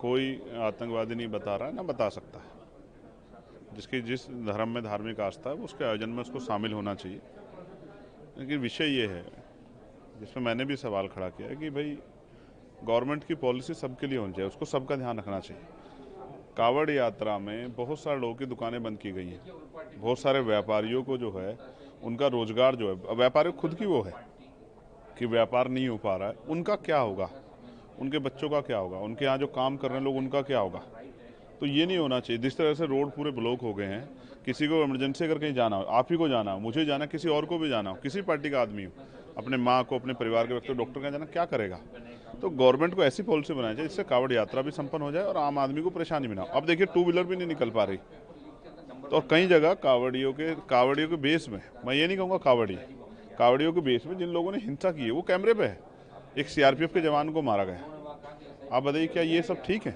कोई आतंकवादी नहीं बता रहा है, ना बता सकता है। जिसकी जिस धर्म में धार्मिक आस्था है उसके आयोजन में उसको शामिल होना चाहिए। लेकिन विषय ये है जिसमें मैंने भी सवाल खड़ा किया है कि भाई गवर्नमेंट की पॉलिसी सबके लिए होनी चाहिए, उसको सबका ध्यान रखना चाहिए। कावड़ यात्रा में बहुत सारे लोगों की दुकानें बंद की गई हैं, बहुत सारे व्यापारियों को जो है उनका रोजगार जो है, व्यापारियों खुद की वो है कि व्यापार नहीं हो पा रहा है, उनका क्या होगा, उनके बच्चों का क्या होगा, उनके यहाँ जो काम कर रहे हैं लोग उनका क्या होगा। तो ये नहीं होना चाहिए। जिस तरह से रोड पूरे ब्लॉक हो गए हैं, किसी को इमरजेंसी अगर कहीं जाना हो, आप ही को जाना हो, मुझे जाना, किसी और को भी जाना हो, किसी पार्टी का आदमी हो, अपने माँ को, अपने परिवार के व्यक्ति डॉक्टर के यहाँ जाना, क्या करेगा। तो गवर्नमेंट को ऐसी पॉलिसी बनानी चाहिए जिससे कावड़ यात्रा भी संपन्न हो जाए और आम आदमी को परेशानी भी ना हो। अब देखिए टू व्हीलर भी नहीं निकल पा रही, तो और कई जगह कावड़ियों के बेस में, मैं ये नहीं कहूँगा कावड़ियों के बेस में जिन लोगों ने हिंसा की है वो कैमरे पे है। एक सीआरपीएफ के जवान को मारा गया। आप बताइए क्या ये सब ठीक है?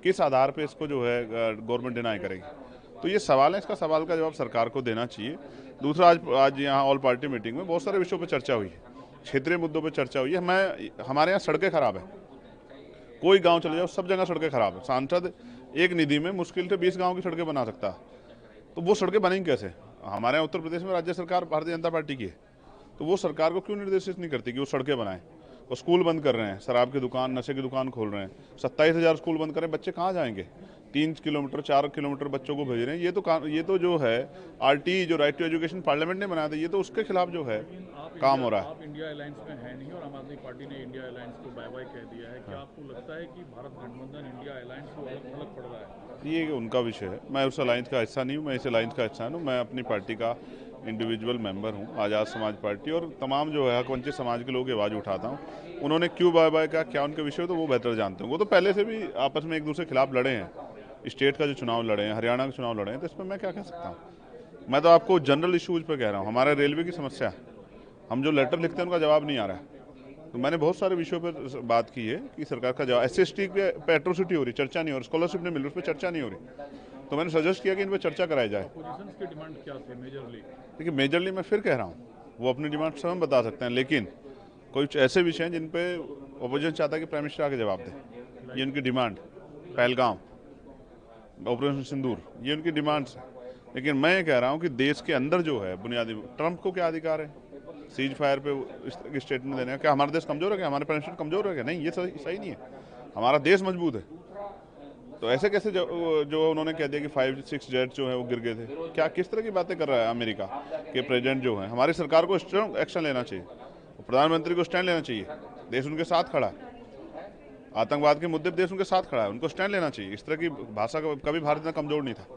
किस आधार पे इसको जो है गवर्नमेंट डिनाई करेगी? तो ये सवाल है, इसका सवाल का जवाब सरकार को देना चाहिए। दूसरा, आज यहाँ ऑल पार्टी मीटिंग में बहुत सारे विषयों पर चर्चा हुई है, क्षेत्रीय मुद्दों पर चर्चा हुई है। हमारे यहाँ सड़कें खराब है, कोई गांव चले जाओ सब जगह सड़कें खराब है। सांसद एक निधि में मुश्किल से 20 गांव की सड़कें बना सकता है, तो वो सड़कें बनेंगी कैसे? हमारे यहाँ उत्तर प्रदेश में राज्य सरकार भारतीय जनता पार्टी की है, तो वो सरकार को क्यों निर्देशित नहीं करती कि वो सड़कें बनाएं? वो स्कूल बंद कर रहे हैं, शराब की दुकान, नशे की दुकान खोल रहे हैं, 27,000 स्कूल बंद करें, बच्चे कहाँ जाएंगे? 3 किलोमीटर 4 किलोमीटर बच्चों को भेज रहे हैं। ये तो जो है आरटी, जो राइट टू एजुकेशन पार्लियामेंट ने बनाया था, ये तो उसके खिलाफ जो है काम हो रहा है। आप इंडिया अलायंस में है नहीं और आम आदमी पार्टी ने इंडिया अलायंस को बाय बाय कह दिया है। क्या आपको लगता है कि भारत गठबंधन इंडिया अलायंस को अलग पड़ रहा है? ये उनका विषय है, मैं उस अलायंस का हिस्सा नहीं हूँ, मैं इस अलायंस का हिस्सा हूँ। मैं अपनी पार्टी का इंडिविजुअल मेंबर हूँ, आज़ाद समाज पार्टी, और तमाम जो है हकवंचित समाज के लोगों की आवाज़ उठाता हूँ। उन्होंने क्यों बाय बाय का, क्या उनके विषय, तो वो बेहतर जानते हैं। वो तो पहले से भी आपस में एक दूसरे के खिलाफ लड़े हैं, स्टेट का जो चुनाव लड़े हैं, हरियाणा का चुनाव लड़े हैं, तो इसमें मैं क्या कह सकता हूँ। मैं तो आपको जनरल इशूज़ पर कह रहा हूँ। हमारे रेलवे की समस्या, हम जो लेटर लिखते हैं उनका जवाब नहीं आ रहा है। तो मैंने बहुत सारे विषयों पर बात की है कि सरकार का जवाब, SC/ST पे एट्रोसिटी हो रही, चर्चा नहीं हो रही, स्कॉलरशिप नहीं मिल रही, उस पर चर्चा नहीं हो रही। तो मैंने सजेस्ट किया कि इन पर चर्चा कराई जाए। अपोजिशन की डिमांड क्या थी मेजरली? देखिए मेजरली मैं फिर कह रहा हूँ, वो अपनी डिमांड स्वयं बता सकते हैं, लेकिन कुछ ऐसे विषय हैं जिन पे अपोजिशन चाहता है कि प्राइम मिनिस्टर आके जवाब दे। ये उनकी डिमांड, पहलगाम, ऑपरेशन सिंदूर, ये उनकी डिमांड्स हैं। लेकिन मैं ये कह रहा हूँ कि देश के अंदर जो है बुनियादी, ट्रंप को क्या अधिकार है सीज फायर पे इस तरह की स्टेटमेंट देने का? क्या हमारा देश कमजोर है? क्या हमारे प्राइम मिनिस्टर कमजोर है? क्या नहीं, ये सही नहीं है। हमारा देश मजबूत है। तो ऐसे कैसे जो उन्होंने कह दिया कि 5-6 जेट जो है वो गिर गए थे? क्या किस तरह की बातें कर रहा है अमेरिका के प्रेसिडेंट जो है? हमारी सरकार को स्ट्रांग एक्शन लेना चाहिए, प्रधानमंत्री को स्टैंड लेना चाहिए। देश उनके साथ खड़ा है, आतंकवाद के मुद्दे पर देश उनके साथ खड़ा है, उनको स्टैंड लेना चाहिए। इस तरह की भाषा का कभी भारत इतना कमजोर नहीं था।